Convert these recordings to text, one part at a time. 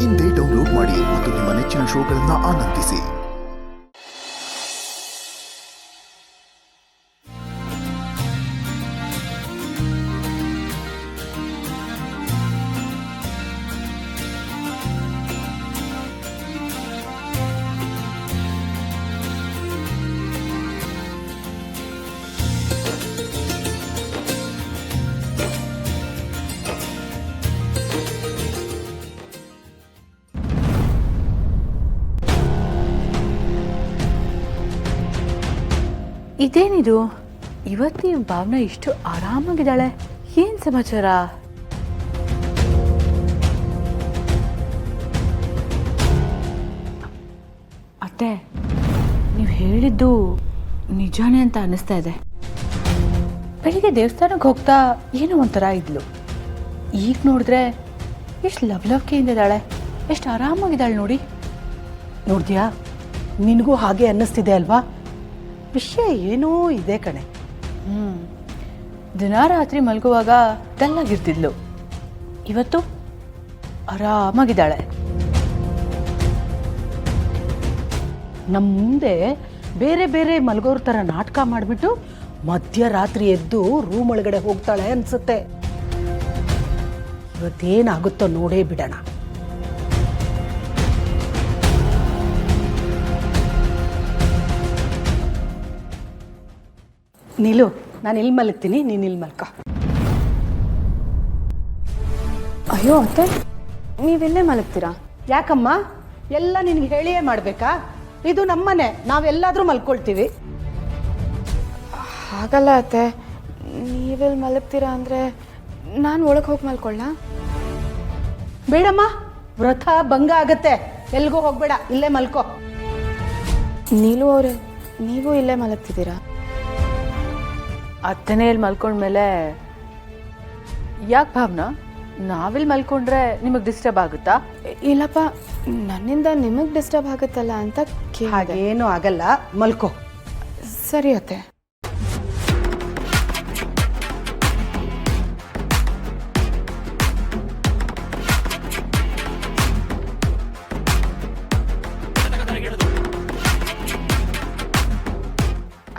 ಇಂದೇ ಡೌನ್ಲೋಡ್ ಮಾಡಿ ಮತ್ತು ನಿಮ್ಮ ನೆಚ್ಚಿನ ಶೋಗಳನ್ನು ಆನಂದಿಸಿ. ಇದೇನಿದು ಇವತ್ತು ಈ ಭಾವನಾ ಇಷ್ಟು ಆರಾಮಾಗಿದ್ದಾಳೆ? ಏನ್ ಸಮಾಚಾರ? ಅತ್ತೆ, ನೀವು ಹೇಳಿದ್ದು ನಿಜಾನೇ ಅಂತ ಅನ್ನಿಸ್ತಾ ಇದೆ. ಬೆಳಿಗ್ಗೆ ದೇವಸ್ಥಾನಕ್ಕೆ ಹೋಗ್ತಾ ಏನೋ ಒಂಥರ ಇದ್ಲು, ಈಗ ನೋಡಿದ್ರೆ ಎಷ್ಟು ಲವ್ಲವಿಕೆಯಿಂದ ಇದ್ದಾಳೆ, ಎಷ್ಟು ಆರಾಮಾಗಿದ್ದಾಳೆ ನೋಡಿ. ನೋಡ್ತೀಯಾ, ನಿನಗೂ ಹಾಗೆ ಅನ್ನಿಸ್ತಿದೆ ಅಲ್ವಾ? ವಿಷಯ ಏನೋ ಇದೆ ಕಣೆ. ದಿನ ರಾತ್ರಿ ಮಲಗುವಾಗ ಡಲ್ಲಾಗಿರ್ತಿದ್ಲು, ಇವತ್ತು ಆರಾಮಾಗಿದ್ದಾಳೆ. ನಮ್ಮ ಮುಂದೆ ಬೇರೆ ಬೇರೆ ಮಲಗೋರ್ ಥರ ನಾಟಕ ಮಾಡಿಬಿಟ್ಟು ಮಧ್ಯರಾತ್ರಿ ಎದ್ದು ರೂಮ್ ಒಳಗಡೆ ಹೋಗ್ತಾಳೆ ಅನ್ಸುತ್ತೆ. ಇವತ್ತೇನಾಗುತ್ತೋ ನೋಡೇ ಬಿಡೋಣ. ನೀಲು, ನಾನು ಇಲ್ಲಿ ಮಲಗ್ತೀನಿ, ನೀನು ಇಲ್ಲಿ ಮಲ್ಕೊ. ಅಯ್ಯೋ ಅತ್ತೆ, ನೀವೆಲ್ಲೇ ಮಲಗ್ತೀರಾ? ಯಾಕಮ್ಮ, ಎಲ್ಲ ನಿನಗೆ ಹೇಳಿಯೇ ಮಾಡಬೇಕಾ? ಇದು ನಮ್ಮನೆ, ನಾವೆಲ್ಲಾದರೂ ಮಲ್ಕೊಳ್ತೀವಿ. ಹಾಗಲ್ಲ ಅತ್ತೆ, ನೀವೆಲ್ಲಿ ಮಲಗ್ತೀರಾ ಅಂದರೆ ನಾನು ಒಳಗೆ ಹೋಗಿ ಮಲ್ಕೊಳ್ಳ? ಬೇಡಮ್ಮ, ವ್ರತ ಭಂಗ ಆಗತ್ತೆ. ಎಲ್ಗೂ ಹೋಗ್ಬೇಡ, ಇಲ್ಲೇ ಮಲ್ಕೋ. ನೀಲು ಅವರೇ, ನೀವು ಇಲ್ಲೇ ಮಲಗ್ತಿದ್ದೀರಾ? ಅತ್ತನೇ ಇಲ್ಲಿ ಮಲ್ಕೊಂಡ್ಮೇಲೆ ಯಾಕೆ ಭಾವನಾ, ನಾವಿಲ್ಲಿ ಮಲ್ಕೊಂಡ್ರೆ ನಿಮಗೆ ಡಿಸ್ಟರ್ಬ್ ಆಗುತ್ತಾ? ಇಲ್ಲಪ್ಪ, ನನ್ನಿಂದ ನಿಮಗೆ ಡಿಸ್ಟರ್ಬ್ ಆಗುತ್ತಲ್ಲ ಅಂತ ಕೇಳಿದೆ. ಹಾಗೇನು ಆಗಲ್ಲ, ಮಲ್ಕೋ. ಸರಿ ಅತ್ತೆ.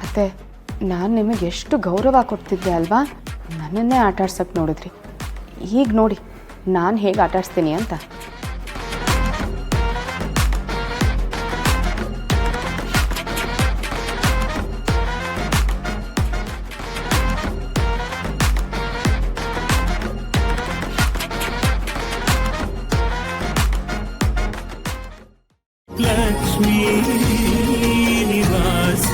ಅತ್ತೆ, ನಾನು ನಿಮಗೆ ಎಷ್ಟು ಗೌರವ ಕೊಡ್ತಿದ್ದೆ ಅಲ್ವಾ? ನನ್ನನ್ನೇ ಆಟಾಡ್ಸಕ್ಕೆ ನೋಡಿದ್ರಿ. ಈಗ ನೋಡಿ ನಾನು ಹೇಗೆ ಆಟಾಡಿಸ್ತೀನಿ ಅಂತ. ಲಕ್ಷ್ಮೀ ನಿವಾಸ